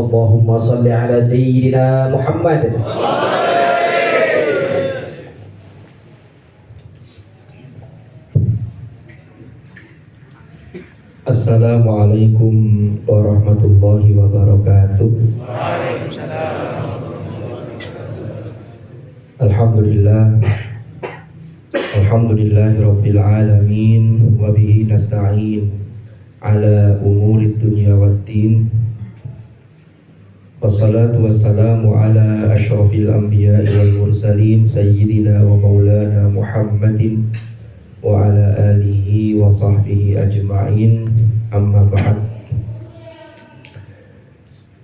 Allahumma salli ala sayyidina Muhammad. Assalamualaikum warahmatullahi wabarakatuh. Alhamdulillah. Alhamdulillahi rabbil alamin. Wa bihi nasta'in ala umurid dunya waddin. Wassalatu wassalamu ala asyrafil anbiya'i wal mursalin sayyidina wa maulana Muhammadin wa ala alihi wa sahbihi ajma'in. Amma ba'd.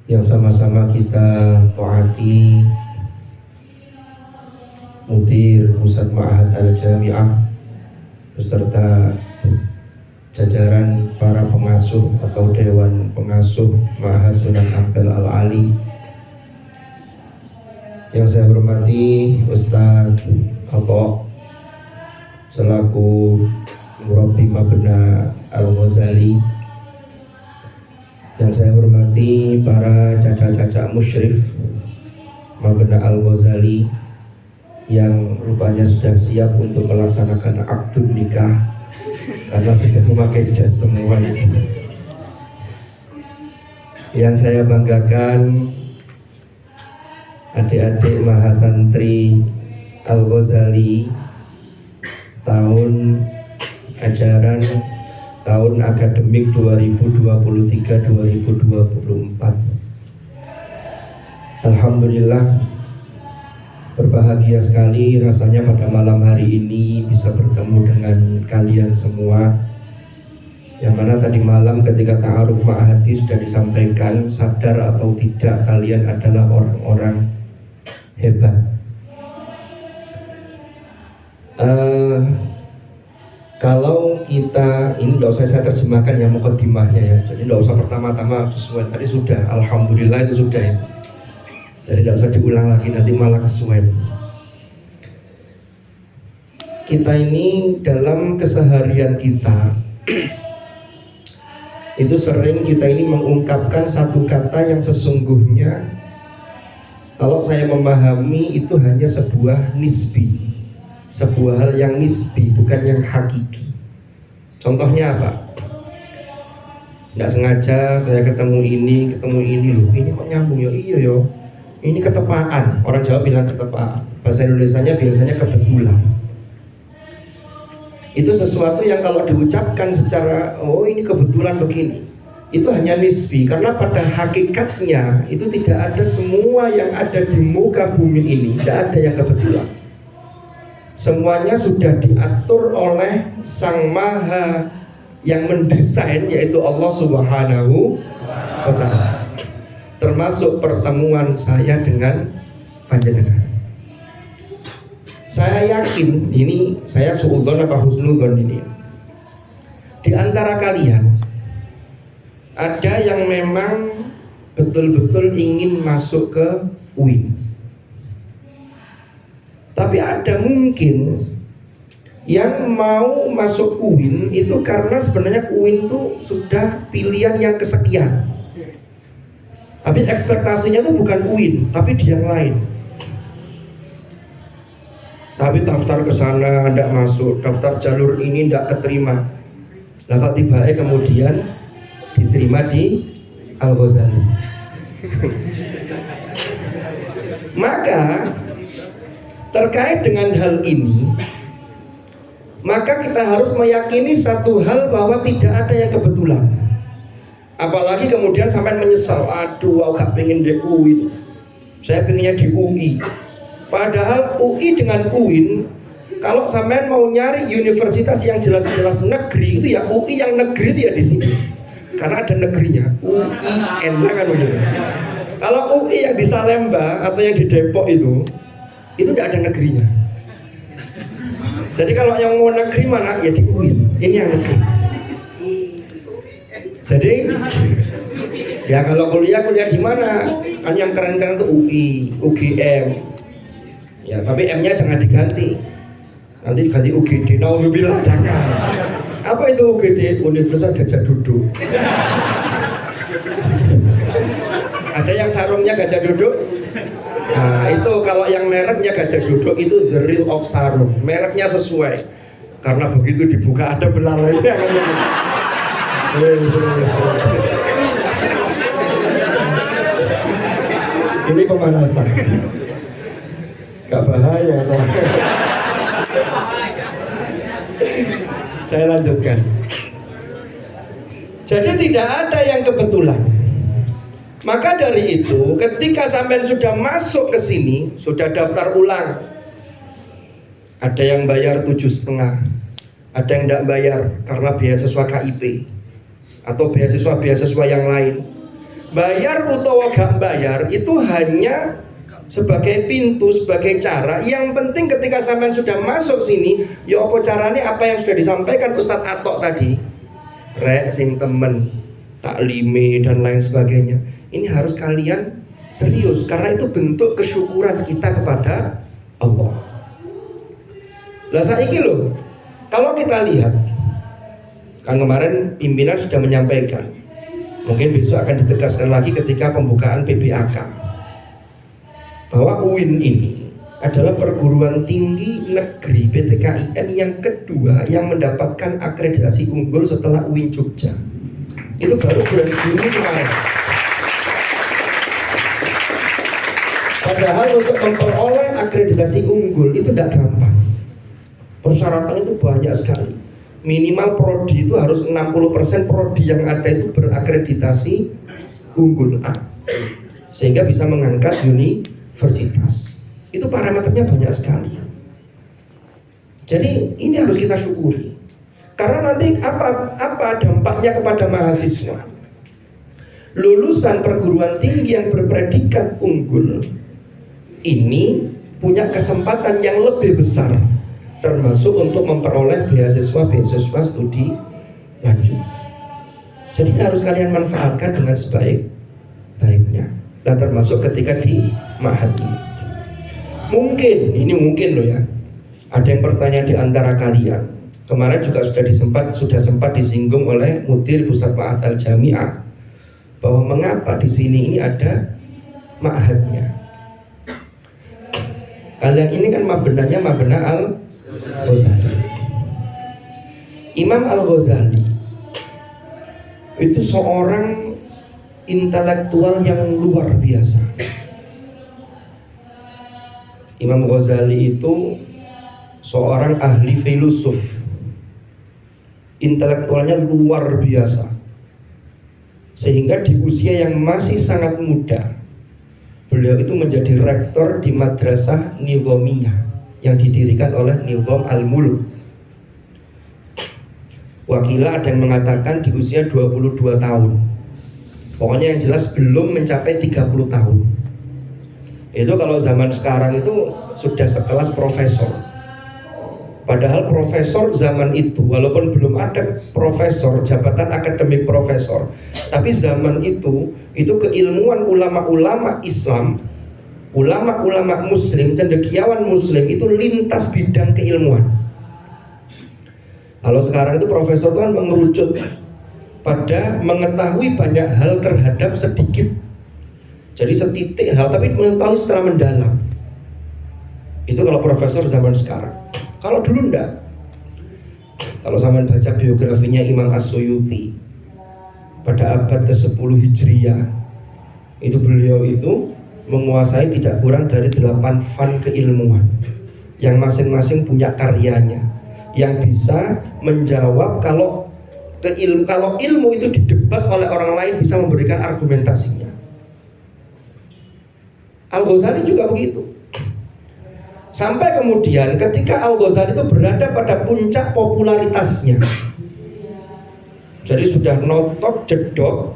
Yang sama-sama kita taati Mudir Pusat Ma'had Al-Jami'ah beserta jajaran para pengasuh atau Dewan Pengasuh Ma'had Sunan Ampel Al-Ali. Yang saya hormati Ustadz Apo selaku Murabbi Mabna Al-Ghazali. Yang saya hormati para caca-caca musyrif Mabna Al-Ghazali yang rupanya sudah siap untuk melaksanakan akad nikah karena sudah memakai jas semua. Yang saya banggakan adik-adik mahasantri Al-Ghazali tahun ajaran tahun akademik 2023-2024. Alhamdulillah, berbahagia sekali rasanya pada malam hari ini bisa bertemu dengan kalian semua. Yang mana tadi malam ketika ta'aruf ma'hadi sudah disampaikan, sadar atau tidak kalian adalah orang-orang hebat. Kalau kita, ini tidak usah saya terjemahkan ya mukadimahnya ya. Jadi tidak usah pertama-tama sesuai, tadi sudah, alhamdulillah itu sudah ya. Jadi tidak usah diulang lagi, nanti malah kesuwen. Kita ini dalam keseharian kita itu sering kita ini mengungkapkan satu kata yang sesungguhnya kalau saya memahami itu hanya sebuah nisbi, sebuah hal yang nisbi, bukan yang hakiki. Contohnya apa? Tidak sengaja saya ketemu ini loh, ini kok nyambung ya, iya yo. Ini ketepaan, orang Jawa bilang ketepaan. Bahasa Indonesianya biasanya kebetulan. Itu sesuatu yang kalau diucapkan secara oh ini kebetulan begini, itu hanya nisbi, karena pada hakikatnya itu tidak ada semua yang ada di muka bumi ini, tidak ada yang kebetulan. Semuanya sudah diatur oleh Sang Maha yang mendesain, yaitu Allah Subhanahu wa Ta'ala. Termasuk pertemuan saya dengan panjenengan. Saya yakin, ini saya suudzon apa husnudzon ini, di antara kalian ada yang memang betul-betul ingin masuk ke UIN. Tapi ada mungkin yang mau masuk UIN itu karena sebenarnya UIN itu sudah pilihan yang kesekian. Tapi ekspektasinya itu bukan UIN, tapi di yang lain. Tapi daftar ke sana tidak masuk, daftar jalur ini tidak keterima. Lah kok tiba-tiba kemudian diterima di Al-Ghazali. Maka terkait dengan hal ini, maka kita harus meyakini satu hal bahwa tidak ada yang kebetulan. Apalagi kemudian sampai menyesal, aduh aku gak pengen di UIN, saya pengennya di UI. Padahal UI dengan UIN, kalau sampean mau nyari universitas yang jelas-jelas negeri itu ya UI yang negeri itu ya di sini, karena ada negerinya. UIN kan begitu. Kalau UI yang di Salemba atau yang di Depok itu tidak ada negerinya. Jadi kalau yang mau negeri mana ya di UIN, ini yang negeri. Jadi ya kalau kuliah di mana? Kan yang keren-keren itu UI, UGM. Ya, tapi M-nya jangan diganti. Nanti ganti UGD. Nauzubillah, jangan. Apa itu UGD? Universitas Gajah Duduk. Ada yang sarungnya gajah duduk. Nah, itu kalau yang mereknya gajah duduk itu the real of sarung. Mereknya sesuai. Karena begitu dibuka ada belalainya kan. Ini pemanasan. Gak bahaya kan? Saya lanjutkan. Jadi tidak ada yang kebetulan. Maka dari itu, ketika sampean sudah masuk ke sini, sudah daftar ulang, ada yang bayar 7,5, ada yang tidak bayar karena beasiswa KIP atau beasiswa yang lain. Bayar utawa gak bayar itu hanya sebagai pintu, sebagai cara. Yang penting ketika sampean sudah masuk sini, ya apa caranya, apa yang sudah disampaikan Ustadz Atok tadi, rek sing temen, taklime dan lain sebagainya. Ini harus kalian serius, karena itu bentuk kesyukuran kita kepada Allah. Lah saiki loh, kalau kita lihat, kan kemarin pimpinan sudah menyampaikan, mungkin besok akan ditegaskan lagi ketika pembukaan PBAK, bahwa UIN ini adalah perguruan tinggi negeri PTKIN yang kedua yang mendapatkan akreditasi unggul setelah UIN Jogja. Itu baru bulan Juni kemarin. Padahal untuk memperoleh akreditasi unggul itu tidak gampang. Persyaratan itu banyak sekali. Minimal prodi itu harus 60% prodi yang ada itu berakreditasi unggul A, sehingga bisa mengangkat universitas. Itu parameternya banyak sekali. Jadi ini harus kita syukuri. Karena nanti apa dampaknya kepada mahasiswa? Lulusan perguruan tinggi yang berpredikat unggul ini punya kesempatan yang lebih besar, termasuk untuk memperoleh beasiswa studi lanjut. Jadi harus kalian manfaatkan dengan sebaik-baiknya. Dan termasuk ketika di Ma'had ini. Mungkin loh ya, ada yang bertanya di antara kalian. Kemarin juga sudah sempat disinggung oleh Mudir Pusat Ma'had Al-Jami'ah, bahwa mengapa di sini ini ada ma'hadnya. Kalian ini kan mabenahnya Mabena Al-Ghazali. Imam Al-Ghazali itu seorang intelektual yang luar biasa. Imam Ghazali itu seorang ahli filosof, intelektualnya luar biasa, sehingga di usia yang masih sangat muda beliau itu menjadi rektor di Madrasah Nizamiyah yang didirikan oleh Nizam Al-Mulk. Wakilah ada yang mengatakan di usia 22 tahun. Pokoknya yang jelas belum mencapai 30 tahun. Itu kalau zaman sekarang itu sudah sekelas profesor. Padahal profesor zaman itu, walaupun belum ada profesor, jabatan akademik profesor, tapi zaman itu keilmuan ulama-ulama Islam, ulama-ulama muslim, cendekiawan muslim itu lintas bidang keilmuan. Kalau sekarang itu profesor itu kan mengerucut pada mengetahui banyak hal terhadap sedikit. Jadi setitik hal tapi mengetahui secara mendalam. Itu kalau profesor zaman sekarang. Kalau dulu enggak. Kalau sampean baca biografinya Imam As-Suyuti pada abad ke-10 Hijriah, itu beliau itu menguasai tidak kurang dari 8 fan keilmuan yang masing-masing punya karyanya, yang bisa menjawab kalau ilmu itu didebat oleh orang lain bisa memberikan argumentasinya. Al-Ghazali juga begitu. Sampai kemudian ketika Al-Ghazali itu berada pada puncak popularitasnya, jadi sudah notok jedok,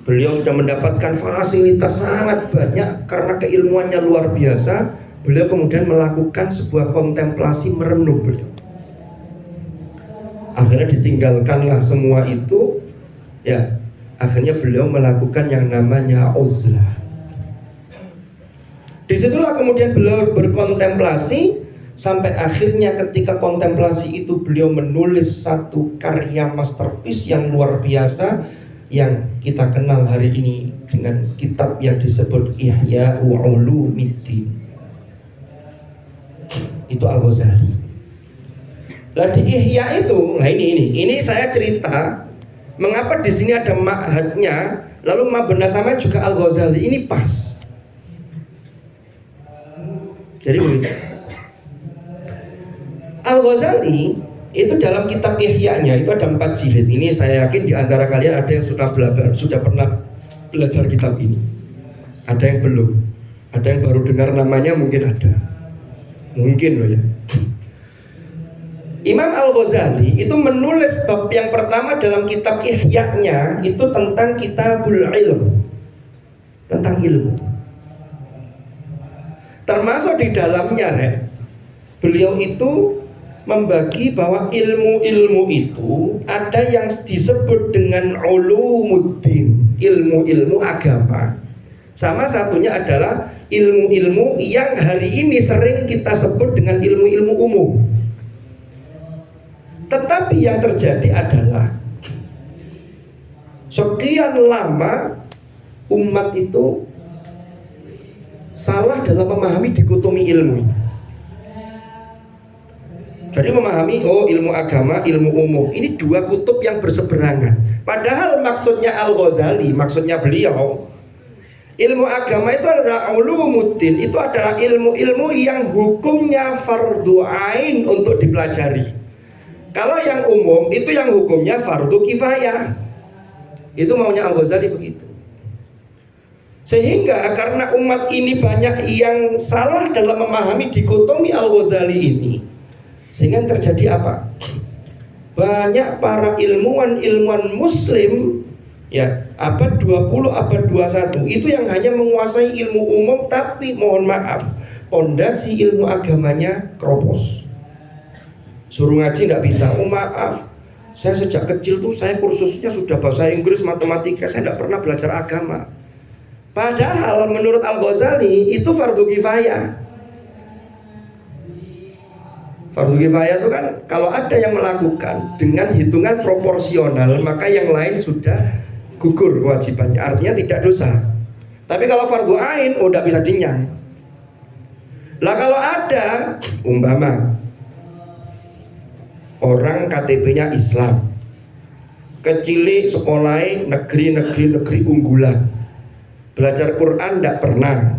beliau sudah mendapatkan fasilitas sangat banyak karena keilmuannya luar biasa. Beliau kemudian melakukan sebuah kontemplasi merenung beliau. Akhirnya ditinggalkanlah semua itu, ya. Akhirnya beliau melakukan yang namanya uzlah. Disitulah kemudian beliau berkontemplasi sampai akhirnya ketika kontemplasi itu beliau menulis satu karya masterpiece yang luar biasa, yang kita kenal hari ini dengan kitab yang disebut Ihya Ulumuddin. Itu Al-Ghazali. Lah di Ihya itu, nah ini saya cerita mengapa di sini ada ma'hadnya, lalu Mabna sama juga Al-Ghazali, ini pas. Jadi begitu. Al-Ghazali itu dalam kitab Ihya-nya itu ada 4 jilid. Ini saya yakin di antara kalian ada yang sudah pernah belajar kitab ini. Ada yang belum. Ada yang baru dengar namanya, mungkin ada. Mungkin loh ya. Imam Al-Ghazali itu menulis bab yang pertama dalam kitab Ihya-nya itu tentang kitabul ilm. Tentang ilmu. Termasuk di dalamnya beliau itu membagi bahwa ilmu-ilmu itu ada yang disebut dengan ulumuddin, ilmu-ilmu agama. Sama satunya adalah ilmu-ilmu yang hari ini sering kita sebut dengan ilmu-ilmu umum. Tetapi yang terjadi adalah sekian lama umat itu salah dalam memahami dikotomi ilmu ini. Jadi memahami, oh ilmu agama, ilmu umum, ini dua kutub yang berseberangan. Padahal maksudnya Al-Ghazali, maksudnya beliau, ilmu agama itu adalah ulumuddin, itu adalah ilmu-ilmu yang hukumnya fardu ain untuk dipelajari. Kalau yang umum, itu yang hukumnya fardu kifayah. Itu maunya Al-Ghazali begitu. Sehingga karena umat ini banyak yang salah dalam memahami dikotomi Al-Ghazali ini, sehingga terjadi apa? Banyak para ilmuwan muslim ya, abad 20, abad 21 itu yang hanya menguasai ilmu umum, tapi mohon maaf, pondasi ilmu agamanya keropos. Suruh ngaji tidak bisa. Oh maaf, saya sejak kecil tuh saya kursusnya sudah bahasa Inggris, matematika, saya tidak pernah belajar agama. Padahal menurut Al-Ghazali itu fardu kifayah. Fardu kifayah itu kan kalau ada yang melakukan dengan hitungan proporsional, maka yang lain sudah gugur kewajibannya, artinya tidak dosa. Tapi kalau fardu ain, oh tidak bisa dinyang. Lah kalau ada umpama orang KTP-nya Islam, kecil sekolah negeri unggulan, belajar Quran tidak pernah,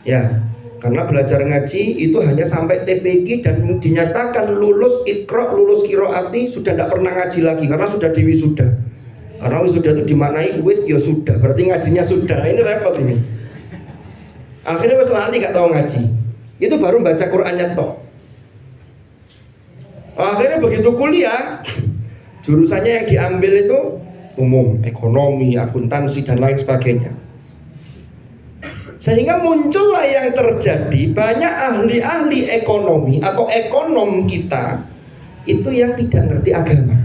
ya. Karena belajar ngaji itu hanya sampai TPQ dan dinyatakan lulus Iqra, lulus Qiraati, sudah tidak pernah ngaji lagi karena sudah diwisuda. Karena wisuda itu dimaknai wis ya sudah, berarti ngajinya sudah. Ini repot ini. Akhirnya wis lali gak tahu ngaji. Itu baru baca Qur'annya tok. Akhirnya begitu kuliah, jurusannya yang diambil itu umum, ekonomi, akuntansi dan lain sebagainya. Sehingga muncullah yang terjadi, banyak ahli-ahli ekonomi atau ekonom kita itu yang tidak ngerti agama.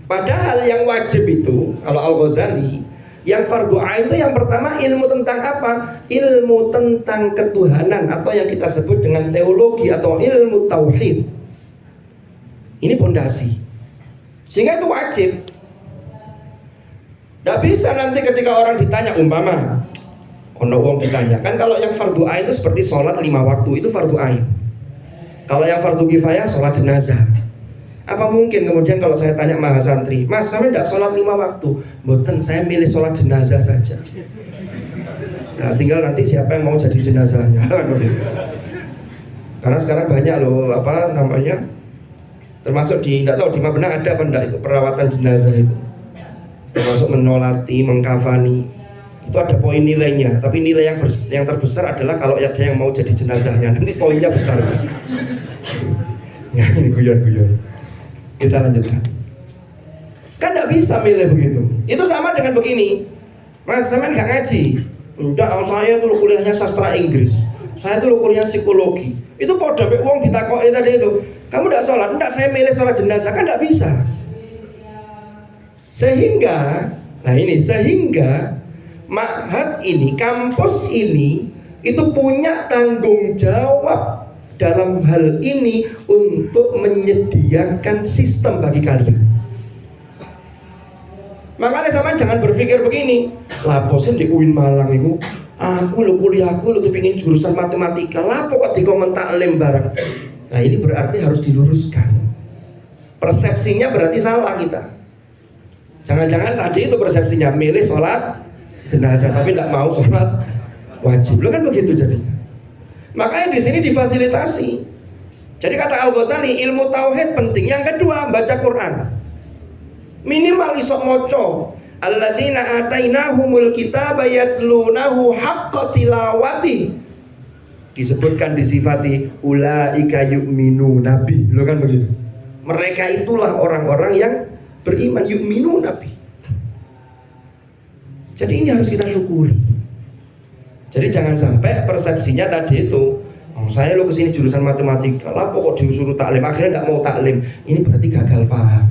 Padahal yang wajib itu, kalau Al-Ghazali, yang fardu ain itu yang pertama ilmu tentang apa? Ilmu tentang ketuhanan atau yang kita sebut dengan teologi atau ilmu tauhid. Ini pondasi. Sehingga itu wajib. Tidak bisa nanti ketika orang ditanya, umpama ono wong ditanya, kan kalau yang fardu ain itu seperti sholat 5 waktu, itu fardu ain. Kalau yang fardu kifayah, sholat jenazah. Apa mungkin kemudian kalau saya tanya mahasantri, Mas, saya tidak sholat 5 waktu? Mboten, saya milih sholat jenazah saja. Nah, tinggal nanti siapa yang mau jadi jenazahnya. Karena sekarang banyak loh, apa namanya, termasuk di, tidak tahu di mana benar ada apa enggak itu perawatan jenazah itu, termasuk menolati, mengkafani. Itu ada poin nilainya, tapi nilai yang terbesar adalah kalau ada yang mau jadi jenazahnya, nanti poinnya besar. Ya, ini guyon-guyon. Kita lanjutkan. Kan tidak bisa milih begitu. Itu sama dengan begini, Mas, saya nggak ngaji. Enggak, saya tuh kuliahnya sastra Inggris, saya tuh kuliah psikologi. Itu podo uang ditakoi tadi itu, kamu tidak sholat? Enggak, saya milih sholat jenazah. Kan tidak bisa. Sehingga ma'had ini, kampus ini itu punya tanggung jawab dalam hal ini untuk menyediakan sistem bagi kalian. Makanya sama jangan berpikir begini, laposin di UIN Malang itu, aku lo kuliahku lo tuh pengen jurusan matematika, lapo kok dikomentar taklim bareng. Nah ini berarti harus diluruskan. Persepsinya berarti salah kita. Jangan-jangan tadi itu persepsinya milih sholat jenazah tapi tidak mau sholat wajib, lo kan begitu jadinya. Makanya di sini difasilitasi. Jadi kata Al-Ghazali, ilmu tauhid penting. Yang kedua, baca Quran. Minimal isok moco. Alladzina atainahumul kitaba yatlunahu haqqa tilawati. Disebutkan disifati ulaika yu'minu nabi. Lo kan begitu. Mereka itulah orang-orang yang beriman, yu'minu nabi. Jadi ini harus kita syukuri. Jadi jangan sampai persepsinya tadi itu, oh, saya lo kesini jurusan matematika, lah kok disuruh taklim, akhirnya nggak mau taklim. Ini berarti gagal paham.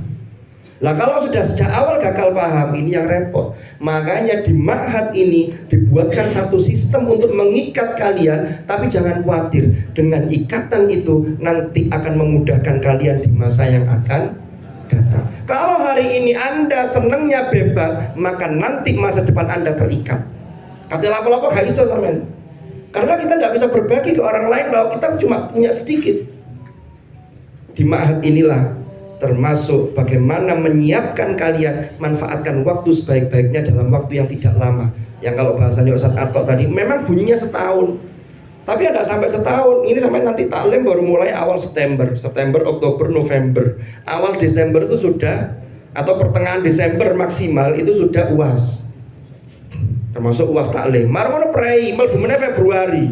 Lah kalau sudah sejak awal gagal paham, ini yang repot. Makanya di ma'had ini dibuatkan satu sistem untuk mengikat kalian. Tapi jangan khawatir, dengan ikatan itu nanti akan memudahkan kalian di masa yang akan datang. Kalau hari ini Anda senangnya bebas, maka nanti masa depan Anda terikat. Kata lapo-lapo gak iso teman. Karena kita nggak bisa berbagi ke orang lain kalau kita cuma punya sedikit. Di ma'had inilah termasuk bagaimana menyiapkan kalian manfaatkan waktu sebaik-baiknya dalam waktu yang tidak lama. Yang kalau bahasanya Ustaz Atok tadi memang bunyinya setahun, tapi ada sampai setahun. Ini sampai nanti taklim baru mulai awal September, Oktober, November. Awal Desember itu sudah, atau pertengahan Desember maksimal itu sudah UAS, termasuk UAS taklim. Marwono prei melbumene Februari,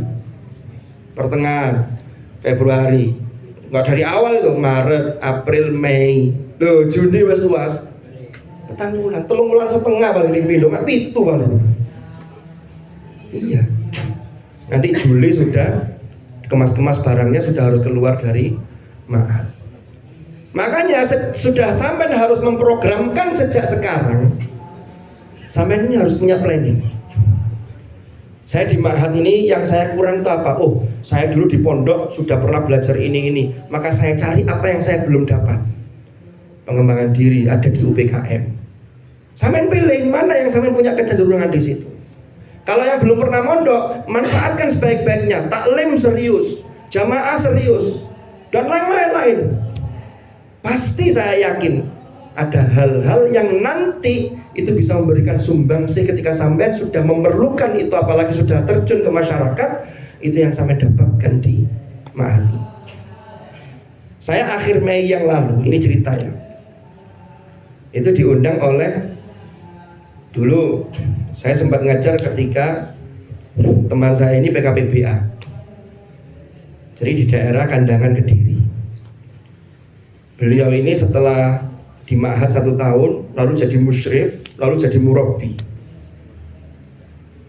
pertengahan Februari. Nggak dari awal itu, Maret, April, Mei, loh Juni wes luas, petang bulan, 3 bulan setengah paling pindah, nggak pitu paling. Iya. Nanti Juli sudah kemas-kemas barangnya sudah harus keluar dari ma'had. Makanya sudah sampai harus memprogramkan sejak sekarang. Sampai ini harus punya planning. Saya di ma'had ini yang saya kurang itu apa? Oh, saya dulu di pondok sudah pernah belajar ini. Maka saya cari apa yang saya belum dapat. Pengembangan diri ada di UPKM. Sampean pilih mana yang sampean punya kecenderungan di situ. Kalau yang belum pernah mondok, manfaatkan sebaik-baiknya. Taklim serius, jamaah serius, dan lain-lain. Pasti saya yakin ada hal-hal yang nanti itu bisa memberikan sumbangsi ketika sampean sudah memerlukan itu, apalagi sudah terjun ke masyarakat, itu yang sampean dapatkan di ma'had. Saya akhir Mei yang lalu, ini ceritanya, itu diundang oleh, dulu saya sempat ngajar ketika teman saya ini PKPBA, jadi di daerah Kandangan Kediri. Beliau ini setelah di ma'had 1 tahun, lalu jadi musyrif, lalu jadi murabbi.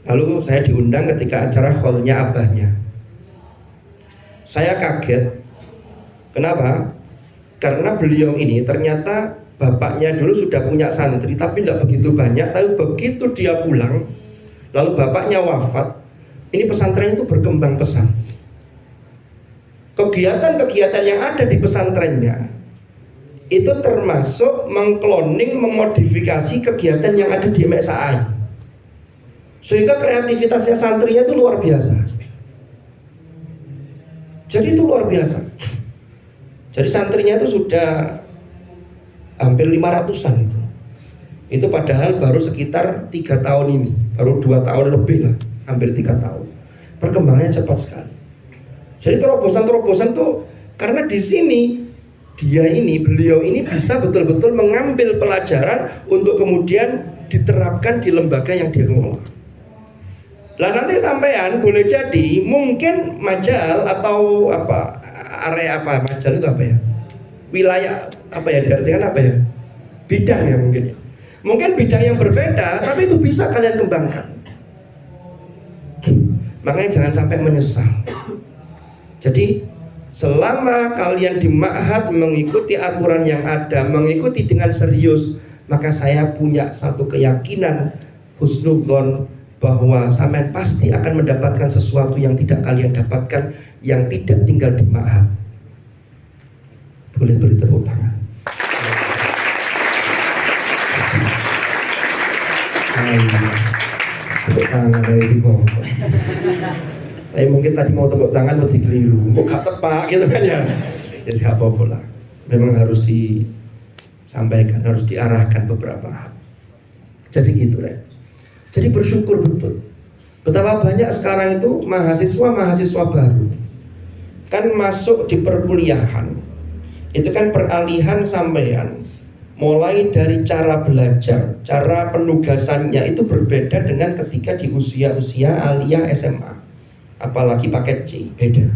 Lalu saya diundang ketika acara kholnya abahnya. Saya kaget. Kenapa? Karena beliau ini ternyata bapaknya dulu sudah punya santri, tapi tidak begitu banyak. Tapi begitu dia pulang, lalu bapaknya wafat, ini pesantren itu berkembang pesat. Kegiatan-kegiatan yang ada di pesantrennya itu termasuk mengkloning, memodifikasi kegiatan yang ada di MSAI, sehingga kreativitasnya santrinya itu luar biasa. Jadi itu luar biasa. Jadi santrinya itu sudah hampir 500-an itu. Itu padahal baru sekitar 3 tahun ini, baru 2 tahun lebih lah, hampir 3 tahun. Perkembangannya cepat sekali. Jadi terobosan-terobosan tuh karena di sini beliau ini bisa betul-betul mengambil pelajaran untuk kemudian diterapkan di lembaga yang dia kelola. Lah nanti sampean boleh jadi mungkin majal atau apa, area apa, majal itu apa ya, wilayah apa ya, diartikan apa ya, bidang ya mungkin. Mungkin bidang yang berbeda, tapi itu bisa kalian kembangkan. Makanya jangan sampai menyesal. Jadi selama kalian di ma'had mengikuti aturan yang ada, mengikuti dengan serius, maka saya punya satu keyakinan husnudzon bahwa sampean pasti akan mendapatkan sesuatu yang tidak kalian dapatkan, yang tidak tinggal di ma'had. Boleh beri tepuk tangan. Tepuk tangan dari kok. Tapi mungkin tadi mau tepuk tangan lebih keliru, kok gak tepak gitu kan ya. Ya gak apa-apa lah. Memang harus disampaikan, harus diarahkan beberapa hal. Jadi gitu ya. Jadi bersyukur betul. Betapa banyak sekarang itu mahasiswa baru kan masuk di perkuliahan. Itu kan peralihan sampean mulai dari cara belajar, cara penugasannya itu berbeda dengan ketika di usia-usia aliyah SMA. Apalagi paket C, beda.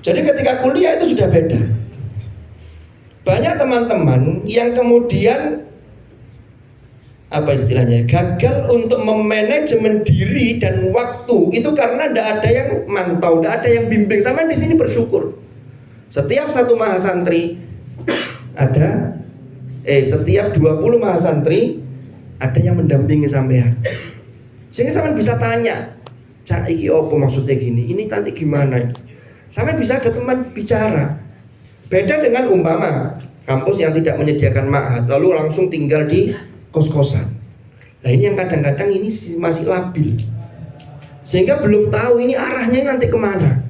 Jadi ketika kuliah itu sudah beda. Banyak teman-teman yang kemudian apa istilahnya, gagal untuk memanajemen diri dan waktu itu karena tidak ada yang mantau, tidak ada yang bimbing. Sampai di sini bersyukur. Setiap satu mahasantri ada setiap 20 mahasantri ada yang mendampingi sampean. Sehingga sampean bisa tanya, "Cak iki opo maksudnya gini? Ini nanti gimana?" Sampean bisa ada teman bicara. Beda dengan umpama kampus yang tidak menyediakan ma'had lalu langsung tinggal di kos-kosan. Nah ini yang kadang-kadang ini masih labil, sehingga belum tahu ini arahnya nanti kemana.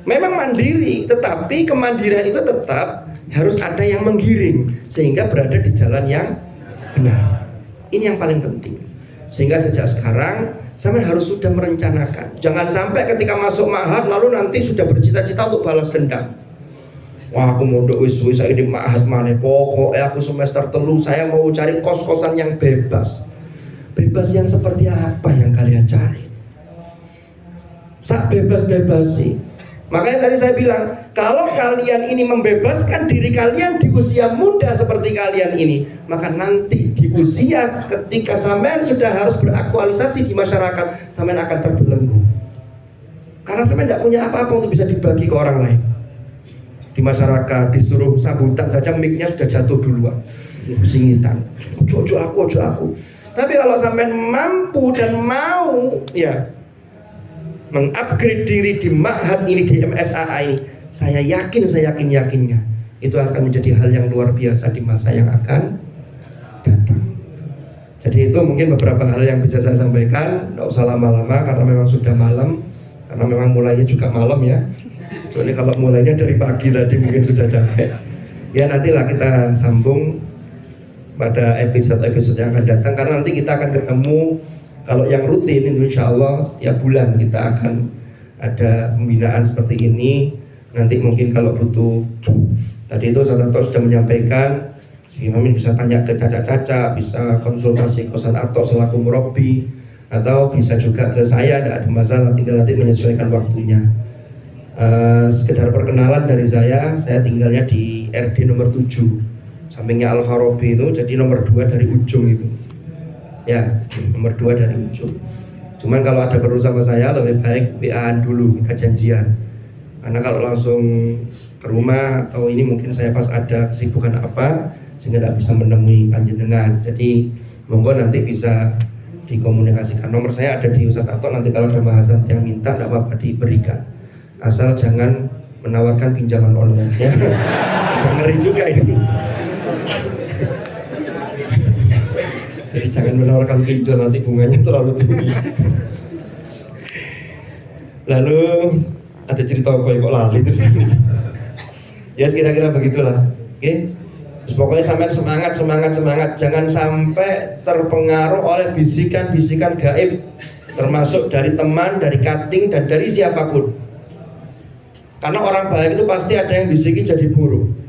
Memang mandiri, tetapi kemandirian itu tetap harus ada yang menggiring sehingga berada di jalan yang benar. Ini yang paling penting. Sehingga sejak sekarang sampai harus sudah merencanakan. Jangan sampai ketika masuk ma'had lalu nanti sudah bercita-cita untuk balas dendam. Wah, aku mondok wis-wis saya di ma'had maneh. Pokoknya aku semester 3 saya mau cari kos-kosan yang bebas. Bebas yang seperti apa yang kalian cari? Sak bebas-bebas sih. Makanya tadi saya bilang, kalau kalian ini membebaskan diri kalian di usia muda seperti kalian ini, maka nanti di usia ketika sampean sudah harus beraktualisasi di masyarakat, sampean akan terbelenggu. Karena sampean tidak punya apa-apa untuk bisa dibagi ke orang lain. Di masyarakat disuruh sambutan saja mic-nya sudah jatuh duluan, singitan, ojo aku. Tapi kalau sampai mampu dan mau ya mengupgrade diri di ma'had ini, di MSAA ini, saya yakinnya itu akan menjadi hal yang luar biasa di masa yang akan datang. Jadi itu mungkin beberapa hal yang bisa saya sampaikan. Tidak usah lama-lama karena memang sudah malam, karena memang mulainya juga malam ya. Soalnya kalau mulainya dari pagi tadi mungkin sudah capek. Ya nantilah kita sambung pada episode-episode yang akan datang, karena nanti kita akan ketemu. Kalau yang rutin itu insya Allah setiap bulan kita akan ada pembinaan seperti ini. Nanti mungkin kalau butuh, tadi itu Ustaz Ato sudah menyampaikan, Imam bisa tanya ke Caca, bisa konsultasi ke Ustaz Ato selaku murabi, atau bisa juga ke saya, tidak ada masalah, tinggal nanti menyesuaikan waktunya. Sekedar perkenalan dari saya tinggalnya di RD nomor 7 sampingnya Al-Farabi itu, jadi nomor 2 dari ujung itu ya, nomor 2 dari ujung. Cuman kalau ada perlu sama saya lebih baik WA-an dulu, kita janjian, karena kalau langsung ke rumah atau ini mungkin saya pas ada kesibukan apa sehingga tidak bisa menemui panjenengan. Jadi monggo nanti bisa dikomunikasikan. Nomor saya ada di Ustaz Ato, nanti kalau ada bahasan yang minta tidak apa-apa diberikan, asal jangan menawarkan pinjaman online ya. Ngeri juga ini. Jadi jangan menawarkan pinjol, nanti bunganya terlalu tinggi. Lalu ada cerita apa kok lali terus. Ya kira-kira begitulah. Oke. Terus pokoknya sampai semangat, jangan sampai terpengaruh oleh bisikan-bisikan gaib, termasuk dari teman, dari cutting, dan dari siapapun. Karena orang baik itu pasti ada yang bisiki jadi buruk.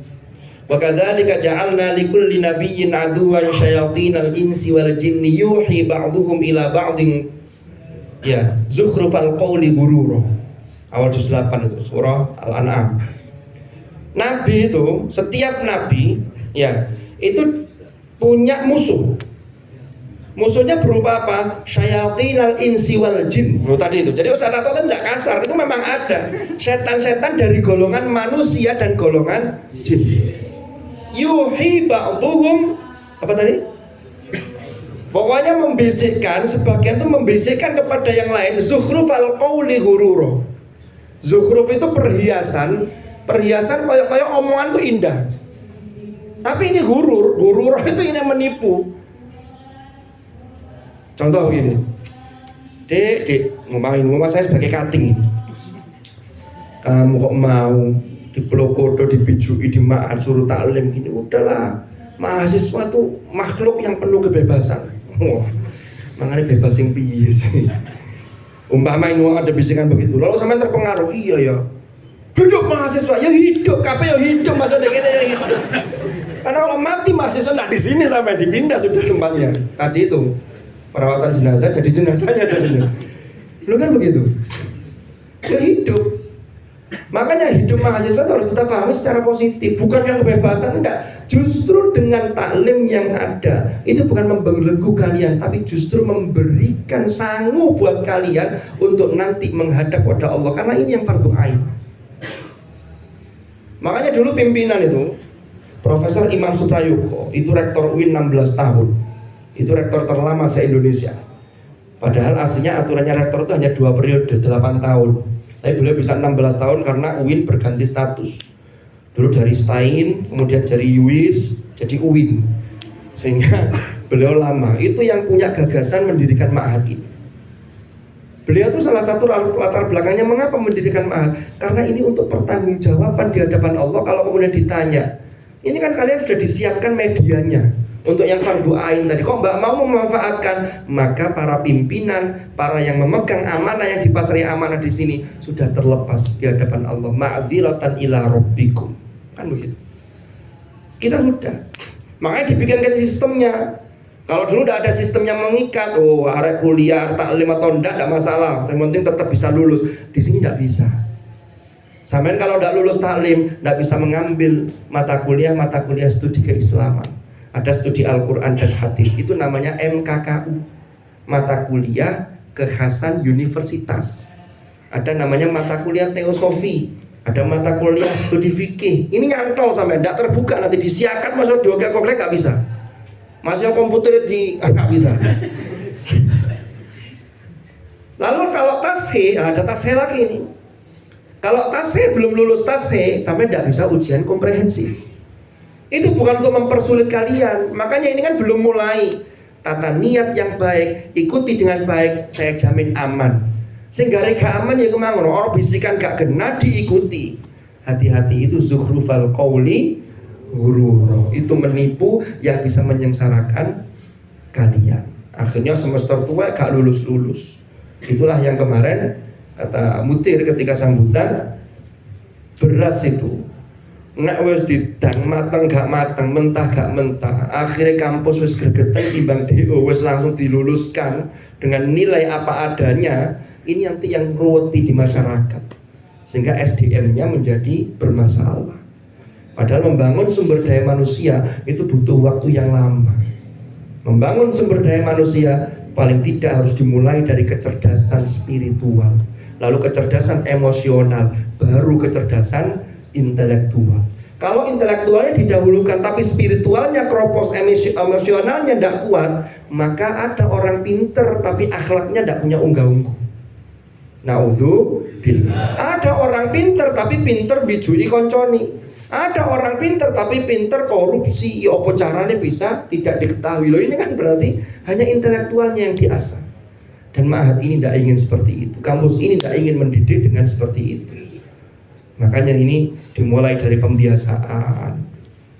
Wa kadzalika ja'alna likulli nabiyyin aduwwan syayatinal insi wal jinni yuhi ba'dhum ila ba'din ya zukhrufal qawli ghurura. Awal juz 8 itu surah Al-An'am. Nabi itu, setiap nabi ya itu punya musuh. Musuhnya berupa apa? Syayatinal insi wal jin. Tadi itu. Jadi Ustaz Ato itu tidak kasar, itu memang ada setan-setan dari golongan manusia dan golongan jin. Yuhi ba'duhum apa tadi? Pokoknya membisikkan, sebagian itu membisikkan kepada yang lain. Zukhrufal qawli ghurura. Zukhruf itu perhiasan kayak omongan itu indah. Tapi ini gurur itu ini menipu. Contoh begini, dek, ngomong saya sebagai cutting ini. Kamu kok mau dipelokodo, dibijui, dimaan, suruh taklim gini? Udahlah, mahasiswa tuh makhluk yang penuh kebebasan. Wah, makanya bebas yang piye sih. Umpama ini ada bisikan begitu, lalu sampai terpengaruh, iya ya. Hidup mahasiswa, ya hidup, kape ya hidup, maksudnya kita ya hidup. Karena kalau mati mahasiswa nggak di sini sampai dipindah sudah tempatnya. Tadi itu perawatan jenazah jadi jenazahnya jadinya. Lu kan begitu. Ya hidup. Makanya hidup mahasiswa itu harus kita pahami secara positif, bukan yang kebebasan, enggak. Justru dengan taklim yang ada, itu bukan membelenggu kalian, tapi justru memberikan sangu buat kalian untuk nanti menghadap pada Allah. Karena ini yang fardu ain. Makanya dulu pimpinan itu Profesor Imam Suprayoko, itu rektor UIN 16 tahun. Itu rektor terlama se-Indonesia. Padahal aslinya aturannya rektor itu hanya 2 periode, 8 tahun. Tapi beliau bisa 16 tahun karena UIN berganti status. Dulu dari Stein, kemudian dari UIS, jadi UIN. Sehingga beliau lama. Itu yang punya gagasan mendirikan ma'had ini. Beliau itu salah satu latar belakangnya mengapa mendirikan ma'had. Karena ini untuk pertanggungjawaban di hadapan Allah. Kalau kemudian ditanya, ini kan kalian sudah disiapkan medianya untuk yang fardu ain tadi. Kok mbak mau memanfaatkan? Maka para pimpinan, para yang memegang amanah, yang dipasrai amanah di sini sudah terlepas di hadapan Allah. Ma'dziratan ila rabbikum. Kan begitu. Kita sudah. Makanya dibikinkan sistemnya. Kalau dulu tidak ada sistem yang mengikat, arek kuliah, taklim atau tidak masalah. Yang penting tetap bisa lulus. Di sini tidak bisa. Sampai kalau tidak lulus taklim, tidak bisa mengambil mata kuliah studi keislaman. Ada studi Al-Quran dan hadis, itu namanya MKKU, mata kuliah kekhasan universitas. Ada namanya mata kuliah teosofi, ada mata kuliah studi fikih. Ini nyantol sampai tidak terbuka, nanti disiakat masuk dua kokle nggak bisa. Masih komputer nggak bisa. Lalu kalau tashe, ada tashe lagi nih. Kalau tashe belum lulus tashe, sampai tidak bisa ujian komprehensif. Itu bukan untuk mempersulit kalian. Makanya ini kan belum mulai. Tata niat yang baik, ikuti dengan baik, saya jamin aman. Sehingga reka aman ya kemangun. Orang bisikan gak kena diikuti. Hati-hati, itu zukhrufal qawli ghurur. Itu menipu yang bisa menyengsarakan kalian. Akhirnya semester tua gak lulus-lulus. Itulah yang kemarin kata Mutir ketika sambutan, beras itu nek wis didang mateng gak mateng, mentah gak mentah, akhirnya kampus wis gregetan timbang DO wis langsung diluluskan dengan nilai apa adanya. Ini nanti yang ruweti di masyarakat, sehingga SDM-nya menjadi bermasalah. Padahal membangun sumber daya manusia itu butuh waktu yang lama. Membangun sumber daya manusia paling tidak harus dimulai dari kecerdasan spiritual, lalu kecerdasan emosional, baru kecerdasan intelektual. Kalau intelektualnya didahulukan tapi spiritualnya keropos, emosionalnya tidak kuat, maka ada orang pinter tapi akhlaknya tidak punya unggah-ungguh. Naudzubillah. Ada orang pinter tapi pinter bijui konconi. Ada orang pinter tapi pinter korupsi. Ya apa caranya bisa tidak diketahui. Loh, ini kan berarti hanya intelektualnya yang diasah. Dan ma'had ini tidak ingin seperti itu. Kampus ini tidak ingin mendidik dengan seperti itu. Makanya ini dimulai dari pembiasaan,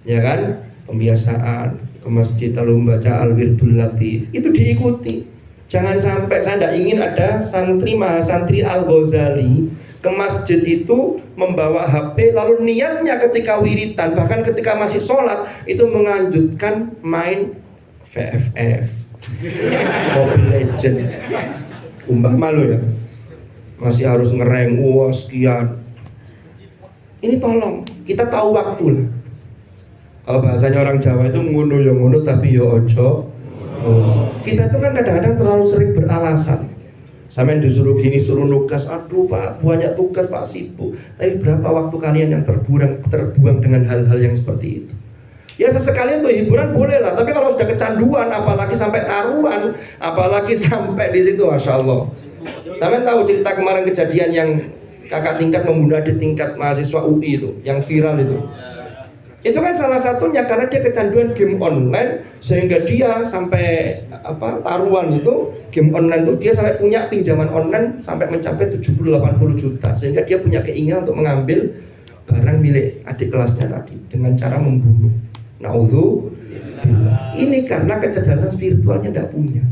ya kan? Pembiasaan ke masjid lalu membaca al-wirdul latif, itu diikuti. Jangan sampai, saya tidak ingin ada santri mahasantri Al-Ghazali ke masjid itu membawa HP lalu niatnya ketika wiritan, bahkan ketika masih sholat itu menganjutkan main VFF, Mobile Legend, umpama lo ya, masih harus ngereng, wah sekian. Ini tolong, kita tahu waktu lah. Kalau bahasanya orang Jawa itu ngono ya ngono tapi ya ojo. Kita itu kan kadang-kadang terlalu sering beralasan. Sampai disuruh gini, suruh nugas, aduh pak banyak tugas pak sibuk. Tapi berapa waktu kalian yang terbuang dengan hal-hal yang seperti itu? Ya sesekali untuk hiburan boleh lah. Tapi kalau sudah kecanduan, apalagi sampai taruhan, apalagi sampai di situ, masya Allah. Sampai tahu cerita kemarin kejadian yang kakak tingkat membunuh adik tingkat mahasiswa UI itu, yang viral itu. Itu kan salah satunya karena dia kecanduan game online sehingga dia sampai taruhan itu game online itu dia sampai punya pinjaman online sampai mencapai 70-80 juta sehingga dia punya keinginan untuk mengambil barang milik adik kelasnya tadi dengan cara membunuh. Naudzubillah. Ini karena kecerdasan spiritualnya tidak punya.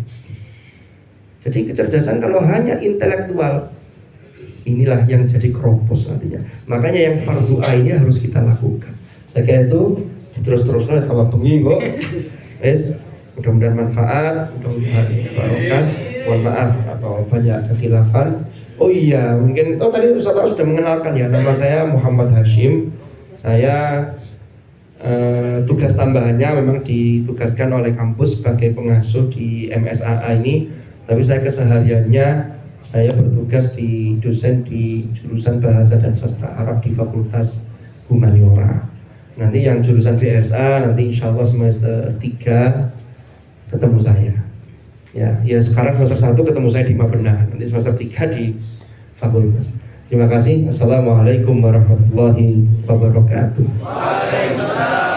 Jadi kecerdasan kalau hanya intelektual inilah yang jadi keropos nantinya. Makanya yang fardu ainnya harus kita lakukan. Saya kira itu terus-terusnya tambah bengi kok. Mudah-mudahan manfaat, mudah-mudahan barokah. Mohon maaf atau banyak kekhilafan. Oh iya, mungkin tadi Ustaz sudah mengenalkan ya, nama saya Muhammad Hashim. Saya tugas tambahannya memang ditugaskan oleh kampus sebagai pengasuh di MSAA ini. Tapi saya kesehariannya saya bertugas di dosen di jurusan Bahasa dan Sastra Arab di Fakultas Humaniora. Nanti yang jurusan BSA nanti insya Allah semester 3 ketemu saya. Ya sekarang semester 1 ketemu saya di Mabena, nanti semester 3 di fakultas. Terima kasih. Assalamualaikum warahmatullahi wabarakatuh. Waalaikumsalam.